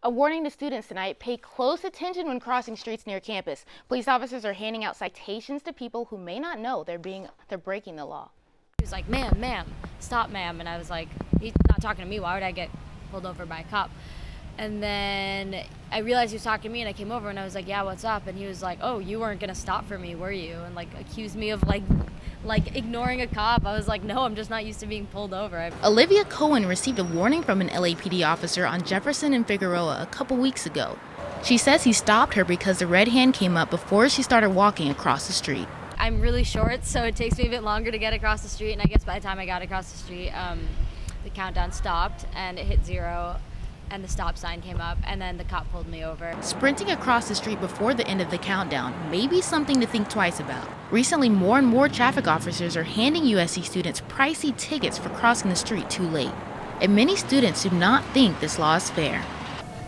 A warning to students tonight: pay close attention when crossing streets near campus. Police officers are handing out citations to people who may not know they're breaking the law. He was like, ma'am, stop, ma'am. And I was like, he's not talking to me. Why would I get pulled over by a cop? And then I realized he was talking to me, and I came over and I was like, yeah, what's up? And he was like, oh, you weren't gonna stop for me, were you? And like accused me of like ignoring a cop. I was like, no, I'm just not used to being pulled over. Olivia Cohen received a warning from an LAPD officer on Jefferson and Figueroa a couple weeks ago. She says he stopped her because the red hand came up before she started walking across the street. I'm really short, so it takes me a bit longer to get across the street, and I guess by the time I got across the street, the countdown stopped and it hit 0. And the stop sign came up, and then the cop pulled me over. Sprinting across the street before the end of the countdown may be something to think twice about. Recently, more and more traffic officers are handing USC students pricey tickets for crossing the street too late. And many students do not think this law is fair.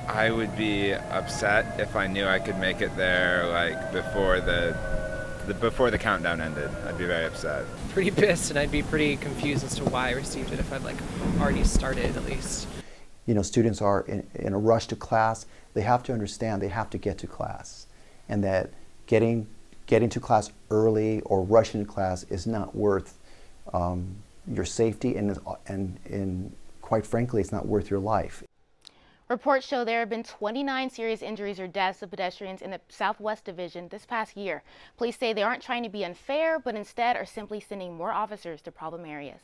I would be upset if I knew I could make it there like before the countdown ended. I'd be very upset. Pretty pissed, and I'd be pretty confused as to why I received it if I'd already started at least. You know, students are in a rush to class. They have to understand they have to get to class, and that getting to class early or rushing to class is not worth your safety, and quite frankly, it's not worth your life. Reports show there have been 29 serious injuries or deaths of pedestrians in the Southwest Division this past year. Police say they aren't trying to be unfair, but instead are simply sending more officers to problem areas.